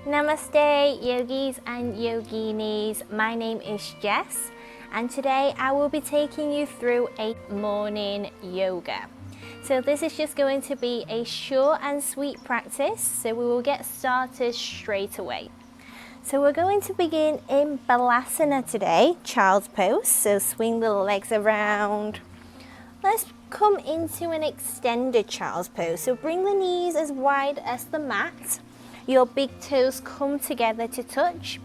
Namaste yogis and yoginis, my name is Jess and today I will be taking you through a morning yoga. So this is just going to be a short and sweet practice, so we will get started straight away. So we're going to begin in Balasana today, child's pose, so swing the legs around. Let's come into an extended child's pose, so bring the knees as wide as the mat. Your big toes come together to touch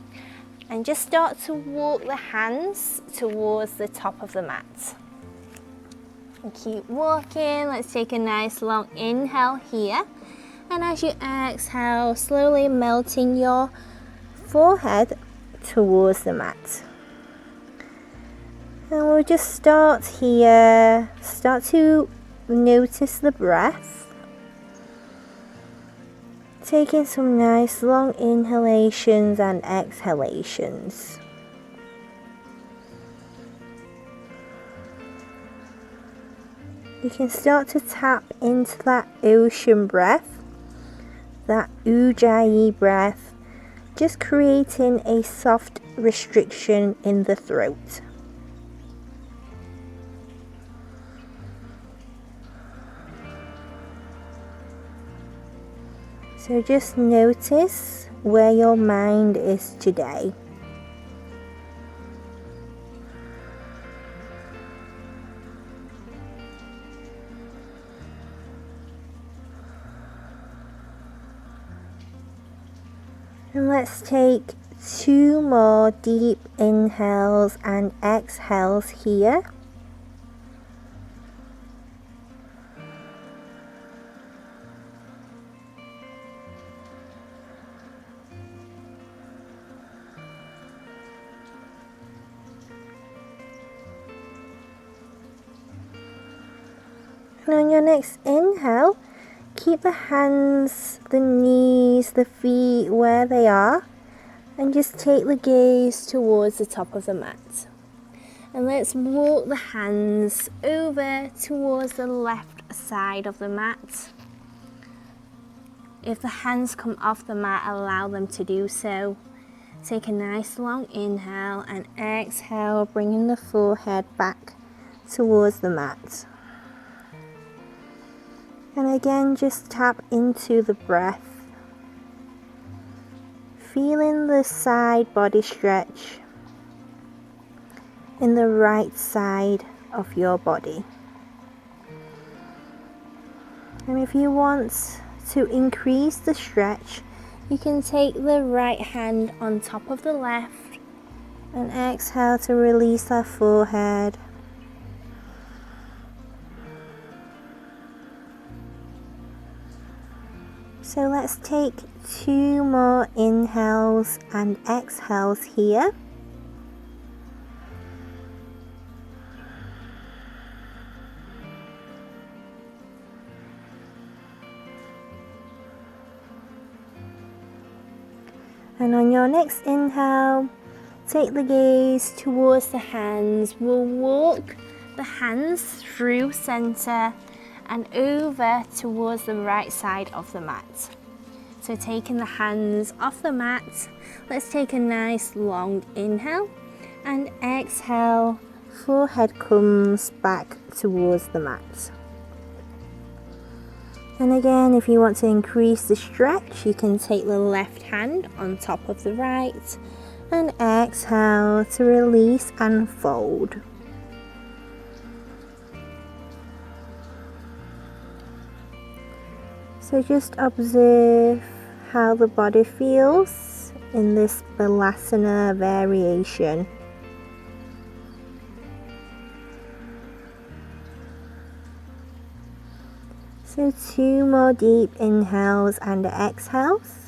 and just start to walk the hands towards the top of the mat. And keep walking. Let's take a nice long inhale here, and as you exhale, slowly melting your forehead towards the mat. And we'll just start here, start to notice the breath. Taking some nice long inhalations and exhalations. You can start to tap into that ocean breath, that ujjayi breath, just creating a soft restriction in the throat. So just notice where your mind is today. And let's take 2 more deep inhales and exhales here. And on your next inhale, keep the hands, the knees, the feet where they are, and just take the gaze towards the top of the mat. And let's walk the hands over towards the left side of the mat. If the hands come off the mat, allow them to do so. Take a nice long inhale and exhale, bringing the forehead back towards the mat. And again, just tap into the breath, feeling the side body stretch in the right side of your body. And if you want to increase the stretch, you can take the right hand on top of the left and exhale to release that forehead. So let's take 2 more inhales and exhales here. And on your next inhale, take the gaze towards the hands. We'll walk the hands through center and over towards the right side of the mat. So taking the hands off the mat, let's take a nice long inhale and exhale, forehead comes back towards the mat. And again, if you want to increase the stretch, you can take the left hand on top of the right and exhale to release and fold. So just observe how the body feels in this Balasana variation. So 2 more deep inhales and exhales.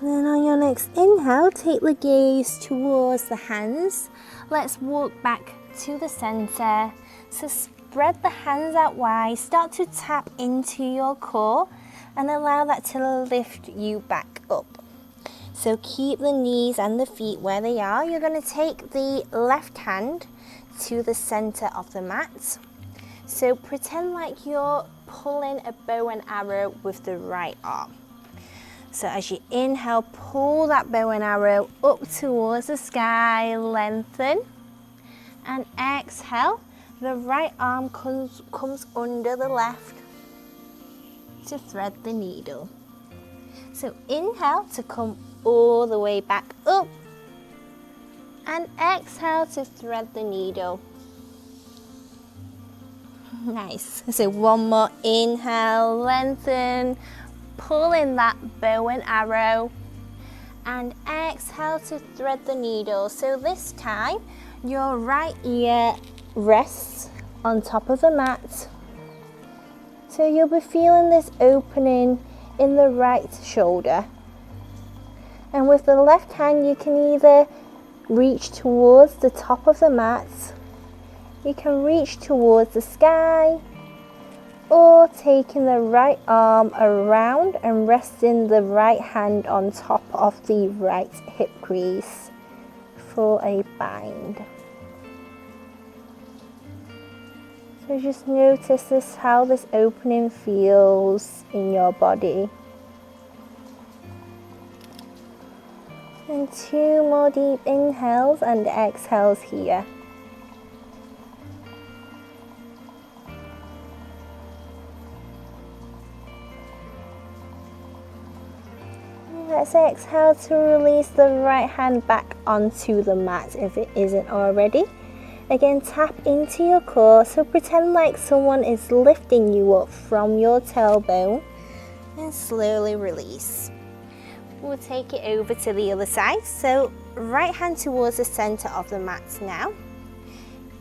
Then on your next inhale, take the gaze towards the hands. Let's walk back to the center. So spread the hands out wide, start to tap into your core and allow that to lift you back up. So keep the knees and the feet where they are. You're going to take the left hand to the center of the mat. So pretend like you're pulling a bow and arrow with the right arm. So as you inhale, pull that bow and arrow up towards the sky, lengthen. And exhale, the right arm comes under the left to thread the needle. So inhale to come all the way back up. And exhale to thread the needle. Nice. So one more inhale, lengthen, pull in that bow and arrow. And exhale to thread the needle. So this time, your right ear rests on top of the mat. So you'll be feeling this opening in the right shoulder. And with the left hand, you can either reach towards the top of the mat, you can reach towards the sky, or taking the right arm around and resting the right hand on top of the right hip crease for a bind. So just notice how this opening feels in your body. And 2 more deep inhales and exhales here. Let's exhale to release the right hand back onto the mat if it isn't already. Again, tap into your core, so pretend like someone is lifting you up from your tailbone and slowly release. We'll take it over to the other side. So right hand towards the center of the mat now.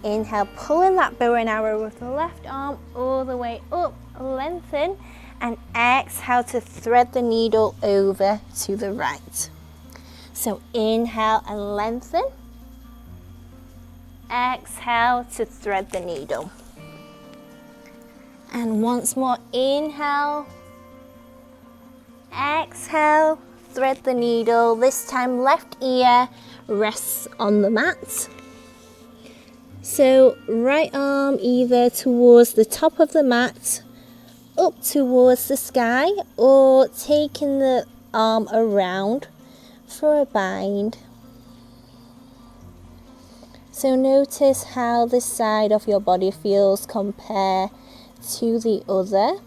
Inhale, pulling that bow and arrow with the left arm all the way up, lengthen, and exhale to thread the needle over to the right. So inhale and lengthen. Exhale to thread the needle. And once more, inhale. Exhale, thread the needle. This time left ear rests on the mat. So right arm either towards the top of the mat, up towards the sky, or taking the arm around for a bind. So notice how this side of your body feels compared to the other.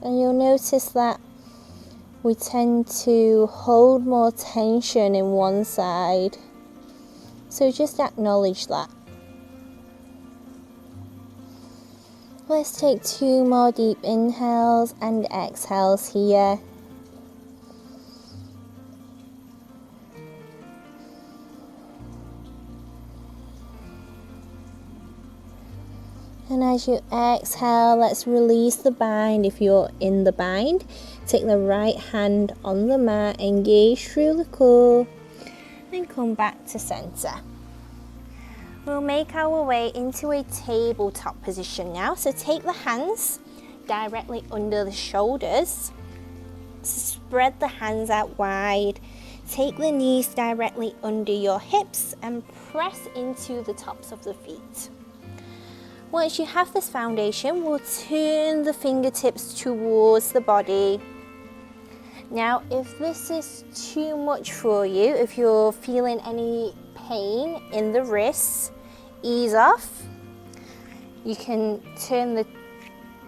And you'll notice that we tend to hold more tension in one side. So just acknowledge that. Let's take 2 more deep inhales and exhales here. And as you exhale, let's release the bind. If you're in the bind, take the right hand on the mat, engage through the core, and come back to center. We'll make our way into a tabletop position now. So take the hands directly under the shoulders. Spread the hands out wide. Take the knees directly under your hips and press into the tops of the feet. Once you have this foundation, we'll turn the fingertips towards the body. Now, if this is too much for you, if you're feeling any pain in the wrists, ease off. You can turn the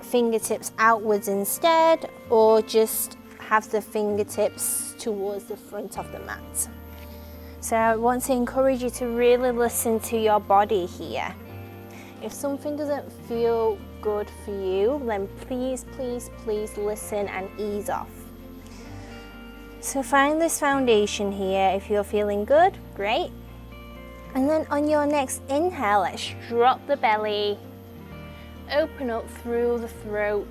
fingertips outwards instead, or just have the fingertips towards the front of the mat. So I want to encourage you to really listen to your body here. If something doesn't feel good for you, then please listen and ease off. So find this foundation here. If you're feeling good, great. And then on your next inhale, let's drop the belly, open up through the throat,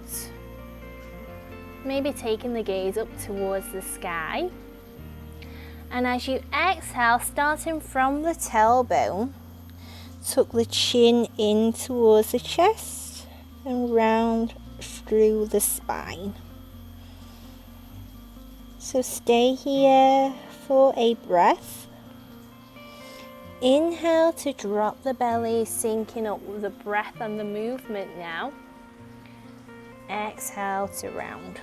maybe taking the gaze up towards the sky. And as you exhale, starting from the tailbone, tuck the chin in towards the chest and round through the spine. So stay here for a breath. Inhale to drop the belly, syncing up with the breath and the movement now. Exhale to round.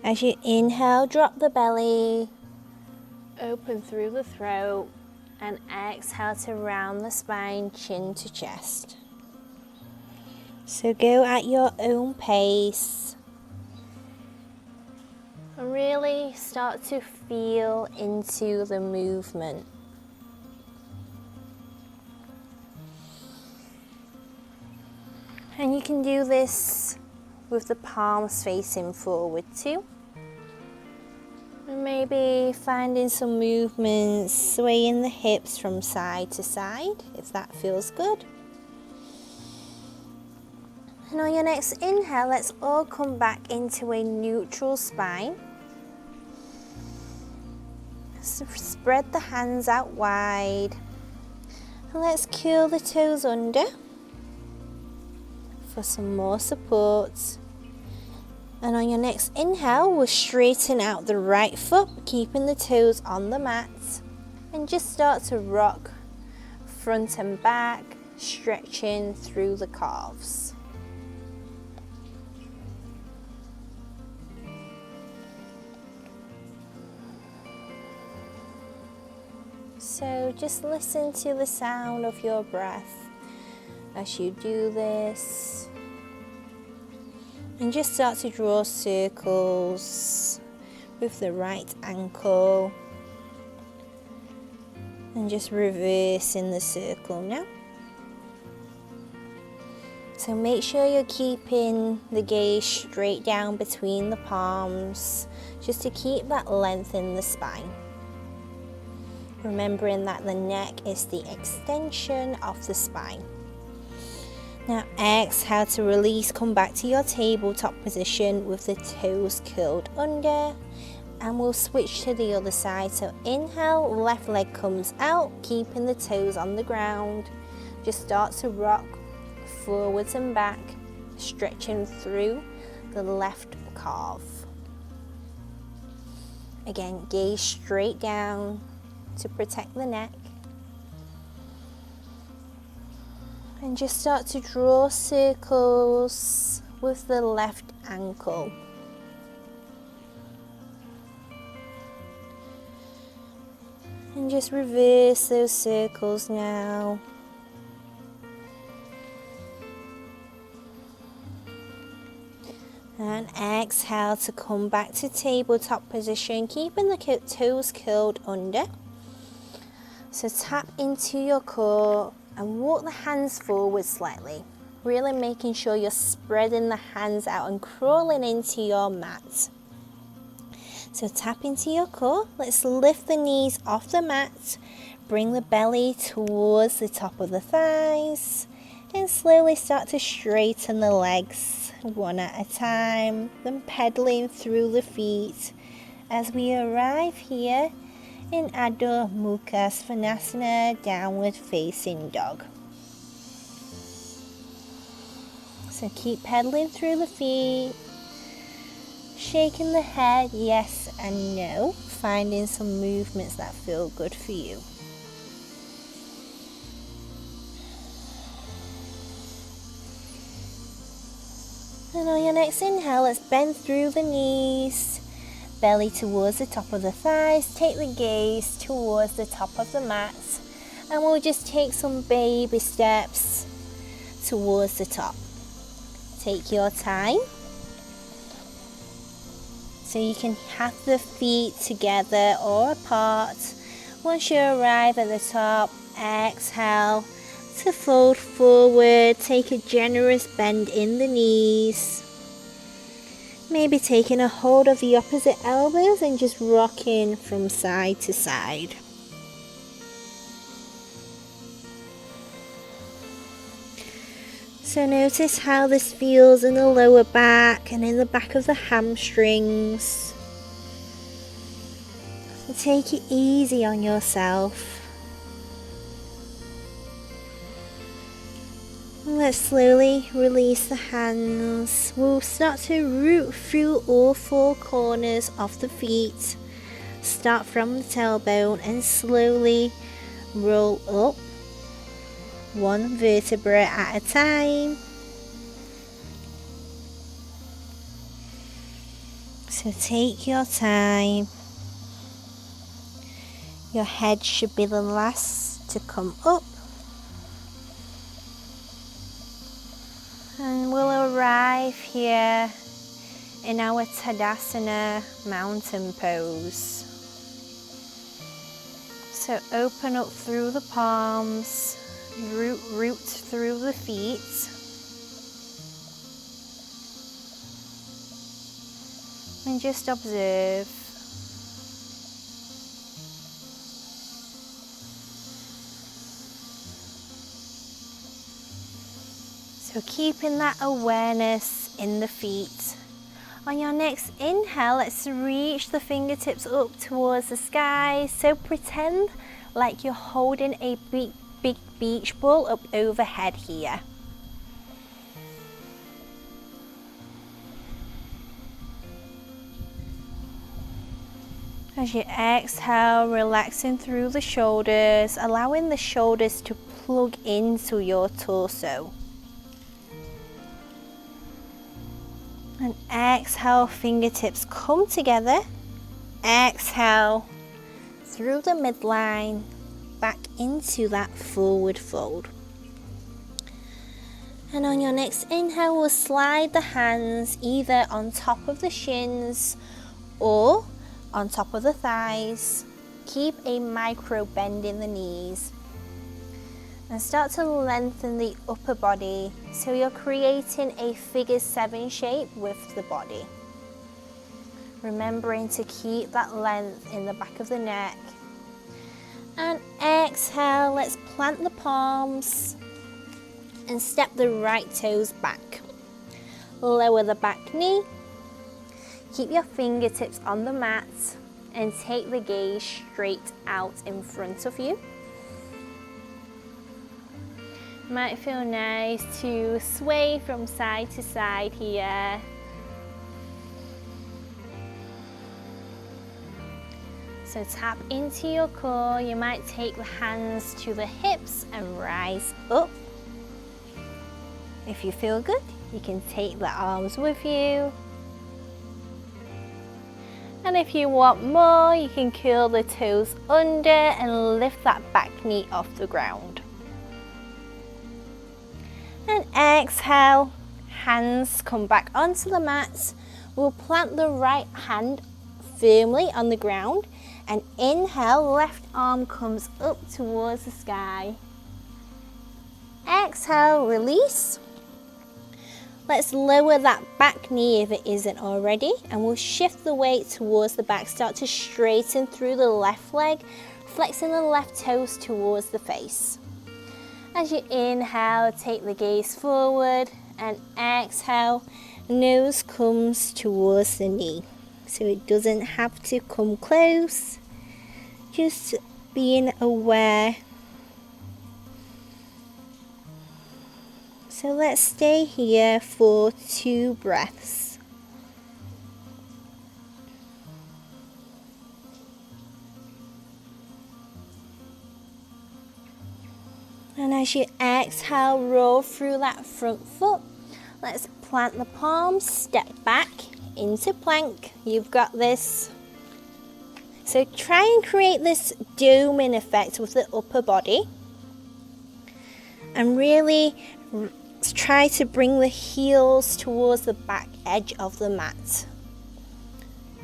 As you inhale, drop the belly, open through the throat, and exhale to round the spine, chin to chest. So go at your own pace. And really start to feel into the movement. And you can do this with the palms facing forward too. And maybe finding some movements, swaying the hips from side to side, if that feels good. And on your next inhale, let's all come back into a neutral spine. So spread the hands out wide. And let's curl the toes under for some more support. And on your next inhale, we'll straighten out the right foot, keeping the toes on the mat. And just start to rock front and back, stretching through the calves. So just listen to the sound of your breath as you do this. And just start to draw circles with the right ankle. And just reversing the circle now. So make sure you're keeping the gaze straight down between the palms, just to keep that length in the spine. Remembering that the neck is the extension of the spine. Now exhale to release, come back to your tabletop position with the toes curled under, and we'll switch to the other side. So inhale, left leg comes out, keeping the toes on the ground. Just start to rock forwards and back, stretching through the left calf. Again, gaze straight down to protect the neck. And just start to draw circles with the left ankle. And just reverse those circles now. And exhale to come back to tabletop position, keeping the toes curled under. So tap into your core and walk the hands forward slightly, really making sure you're spreading the hands out and crawling into your mat. So tap into your core. Let's lift the knees off the mat, bring the belly towards the top of the thighs, and slowly start to straighten the legs one at a time, then pedaling through the feet as we arrive here in Adho Mukha Svanasana, downward facing dog. So keep pedaling through the feet, shaking the head yes and no, finding some movements that feel good for you. And on your next inhale, let's bend through the knees, belly towards the top of the thighs, take the gaze towards the top of the mat, and we'll just take some baby steps towards the top. Take your time. So you can have the feet together or apart. Once you arrive at the top, exhale to fold forward, take a generous bend in the knees. Maybe taking a hold of the opposite elbows and just rocking from side to side. So notice how this feels in the lower back and in the back of the hamstrings. So take it easy on yourself. Let's slowly release the hands. We'll start to root through all four corners of the feet. Start from the tailbone and slowly roll up, one vertebra at a time. So take your time. Your head should be the last to come up. And we'll arrive here in our Tadasana mountain pose. So open up through the palms, root through the feet. And just observe. So keeping that awareness in the feet. On your next inhale, let's reach the fingertips up towards the sky. So pretend like you're holding a big beach ball up overhead here. As you exhale, relaxing through the shoulders, allowing the shoulders to plug into your torso. And exhale, fingertips come together. Exhale through the midline, back into that forward fold. And on your next inhale, we'll slide the hands either on top of the shins or on top of the thighs. Keep a micro bend in the knees. And start to lengthen the upper body so you're creating a figure 7 shape with the body. Remembering to keep that length in the back of the neck. And exhale, let's plant the palms and step the right toes back. Lower the back knee. Keep your fingertips on the mat and take the gaze straight out in front of you. Might feel nice to sway from side to side here. So tap into your core. You might take the hands to the hips and rise up. If you feel good, you can take the arms with you. And if you want more, you can curl the toes under and lift that back knee off the ground. And exhale, hands come back onto the mat. We'll plant the right hand firmly on the ground and inhale, left arm comes up towards the sky. Exhale, release. Let's lower that back knee if it isn't already, and we'll shift the weight towards the back. Start to straighten through the left leg, flexing the left toes towards the face. As you inhale, take the gaze forward, and exhale, nose comes towards the knee. So it doesn't have to come close, just being aware. So let's stay here for 2 breaths. And as you exhale, roll through that front foot. Let's plant the palms, step back into plank. You've got this. So try and create this doming effect with the upper body. And really try to bring the heels towards the back edge of the mat.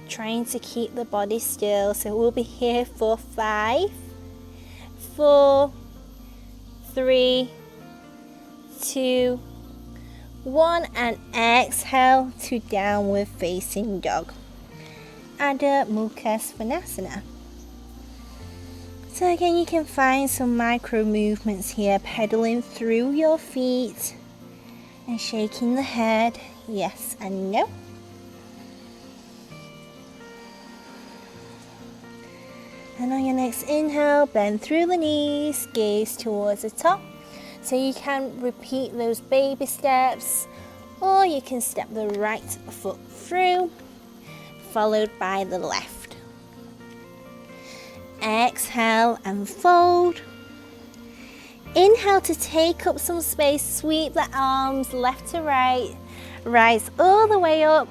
Trying to keep the body still. So we'll be here for 5, 4, 3, 2, 1, and exhale to downward facing dog. Adho Mukha Svanasana. So again, you can find some micro movements here, pedaling through your feet and shaking the head, yes and no. And on your next inhale, bend through the knees, gaze towards the top. So you can repeat those baby steps, or you can step the right foot through, followed by the left. Exhale and fold. Inhale to take up some space, sweep the arms left to right, rise all the way up,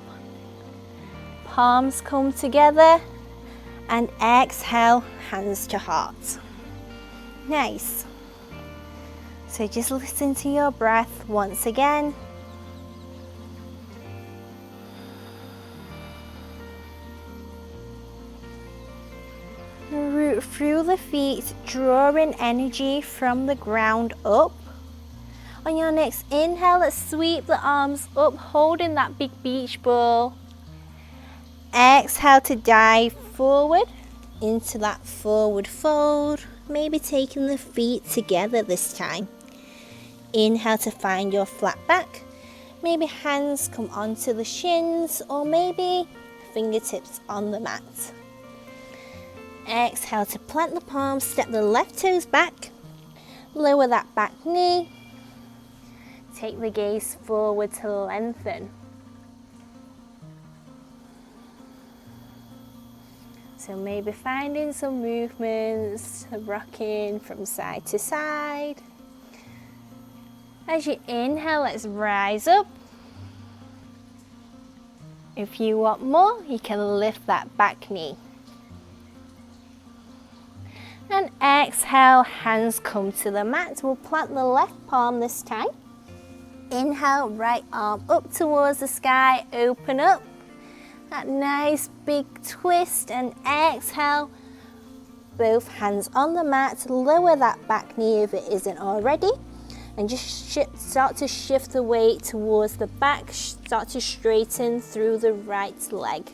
palms come together, and exhale, hands to heart. Nice. So just listen to your breath once again. Root through the feet, drawing energy from the ground up. On your next inhale, let's sweep the arms up, holding that big beach ball. Exhale to dive forward into that forward fold, maybe taking the feet together this time. Inhale to find your flat back. Maybe hands come onto the shins, or maybe fingertips on the mat. Exhale to plant the palms, step the left toes back, lower that back knee, take the gaze forward to lengthen. So maybe finding some movements, rocking from side to side. As you inhale, let's rise up. If you want more, you can lift that back knee. And exhale, hands come to the mat. We'll plant the left palm this time. Inhale, right arm up towards the sky, open up. That nice big twist, and exhale, both hands on the mat. Lower that back knee if it isn't already. And just start to shift the weight towards the back. Start to straighten through the right leg.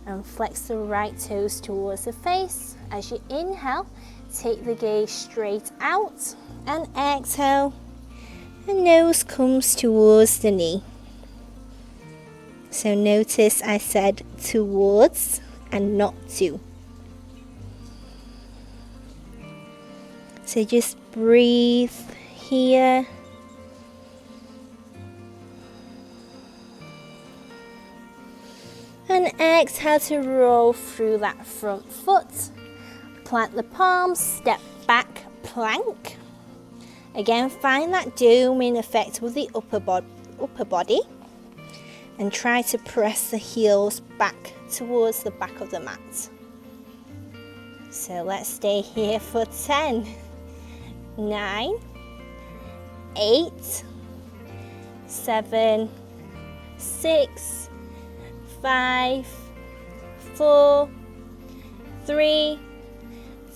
And flex the right toes towards the face. As you inhale, take the gaze straight out, and exhale, the nose comes towards the knee. So notice I said towards and not to. So just breathe here. And exhale to roll through that front foot. Plant the palms, step back, plank. Again, find that doming effect with the upper body. And try to press the heels back towards the back of the mat. So let's stay here for 10, 9, 8, 7, 6, 5, 4, 3,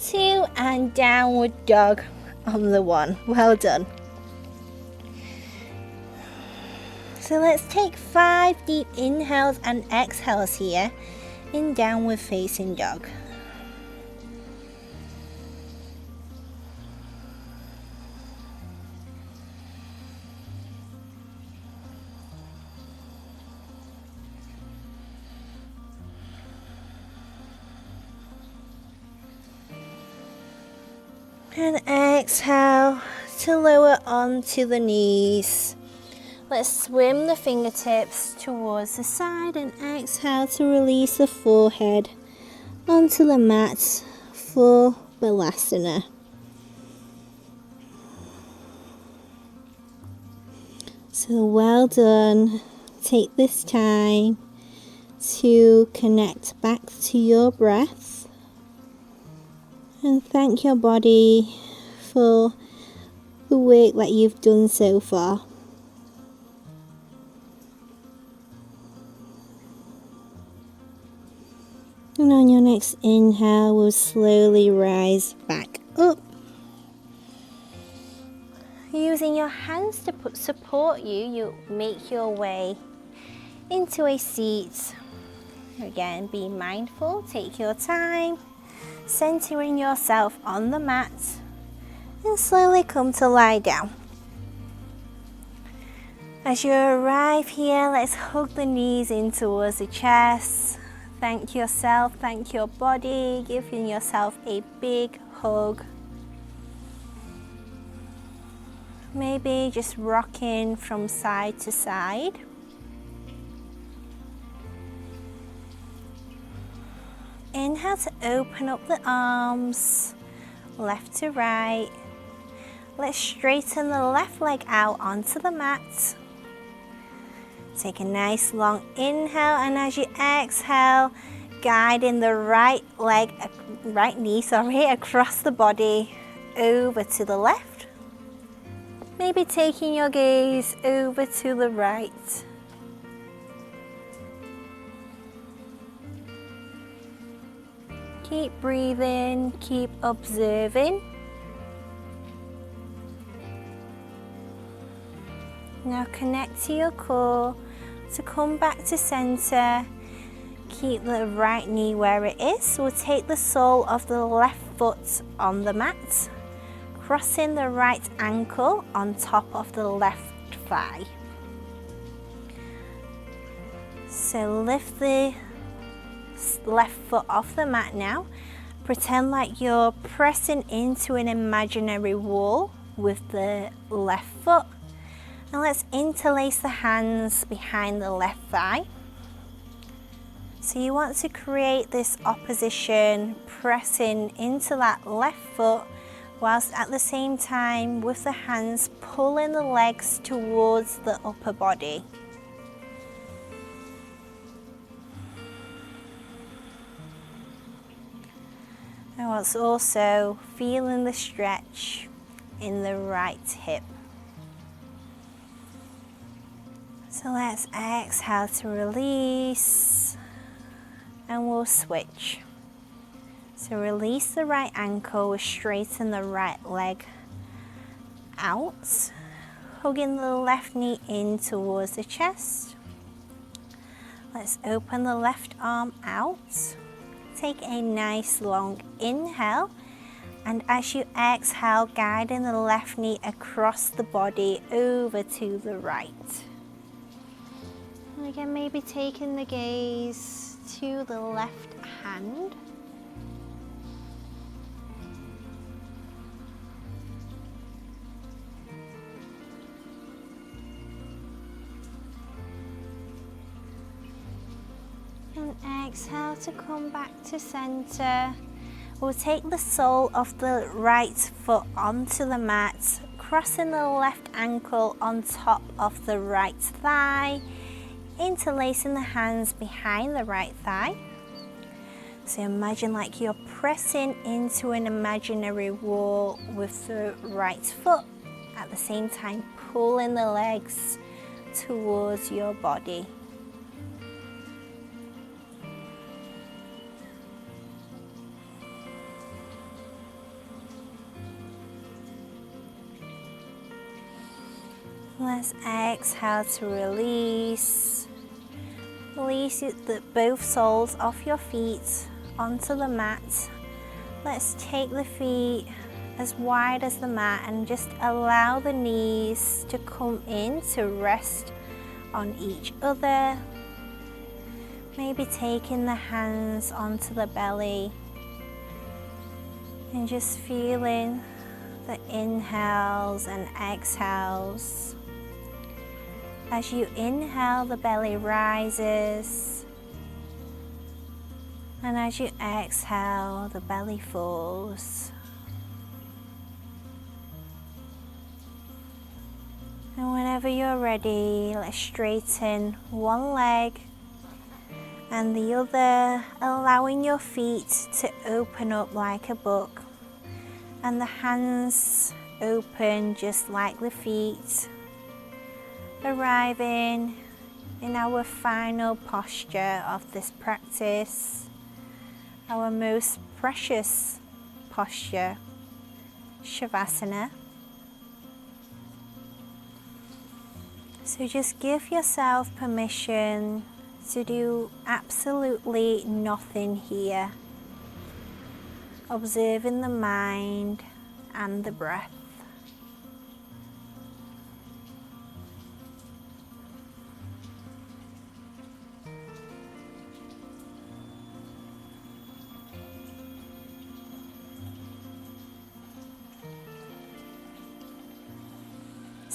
2, and downward dog on the 1. Well done. So let's take 5 deep inhales and exhales here in downward facing dog. And exhale to lower onto the knees. Let's swim the fingertips towards the side and exhale to release the forehead onto the mat for Balasana. So well done. Take this time to connect back to your breath and thank your body for the work that you've done so far. And on your next inhale, we'll slowly rise back up. Using your hands to support you, you'll make your way into a seat. Again, be mindful, take your time, centering yourself on the mat, and slowly come to lie down. As you arrive here, let's hug the knees in towards the chest. Thank yourself, thank your body, giving yourself a big hug. Maybe just rocking from side to side. Inhale to open up the arms, left to right. Let's straighten the left leg out onto the mat. Take a nice long inhale, and as you exhale, guiding the right knee across the body over to the left. Maybe taking your gaze over to the right. Keep breathing, keep observing. Now connect to your core to come back to center. Keep the right knee where it is. We'll take the sole of the left foot on the mat, crossing the right ankle on top of the left thigh. So lift the left foot off the mat now. Pretend like you're pressing into an imaginary wall with the left foot. And let's interlace the hands behind the left thigh. So you want to create this opposition, pressing into that left foot, whilst at the same time with the hands pulling the legs towards the upper body. And whilst also feeling the stretch in the right hip. So let's exhale to release, and we'll switch. So release the right ankle, we'll straighten the right leg out, hugging the left knee in towards the chest. Let's open the left arm out. Take a nice long inhale, and as you exhale, guiding the left knee across the body over to the right. And again, maybe taking the gaze to the left hand. And exhale to come back to center. We'll take the sole of the right foot onto the mat, crossing the left ankle on top of the right thigh, interlacing the hands behind the right thigh. So imagine like you're pressing into an imaginary wall with the right foot, at the same time pulling the legs towards your body. Let's exhale to release. Release both soles of your feet onto the mat. Let's take the feet as wide as the mat and just allow the knees to come in to rest on each other. Maybe taking the hands onto the belly and just feeling the inhales and exhales. As you inhale, the belly rises, and as you exhale, the belly falls. And whenever you're ready, let's straighten one leg and the other, allowing your feet to open up like a book, and the hands open just like the feet. Arriving in our final posture of this practice, our most precious posture, Shavasana. So just give yourself permission to do absolutely nothing here, observing the mind and the breath.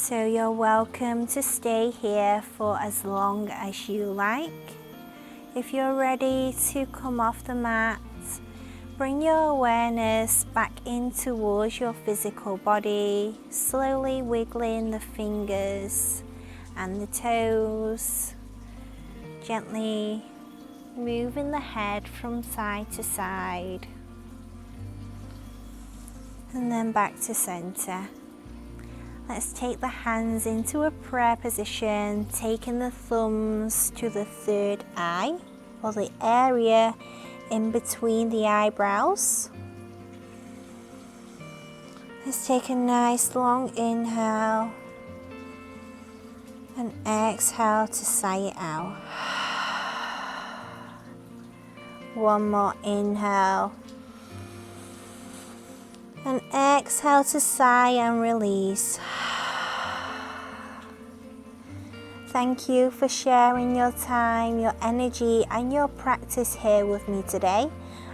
So you're welcome to stay here for as long as you like. If you're ready to come off the mat, bring your awareness back in towards your physical body, slowly wiggling the fingers and the toes, gently moving the head from side to side, and then back to center. Let's take the hands into a prayer position, taking the thumbs to the third eye, or the area in between the eyebrows. Let's take a nice long inhale and exhale to sigh it out. One more inhale and exhale to sigh and release. Thank you for sharing your time, your energy and your practice here with me today.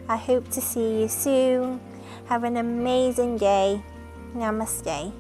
I hope to see you soon. Have an amazing day. Namaste.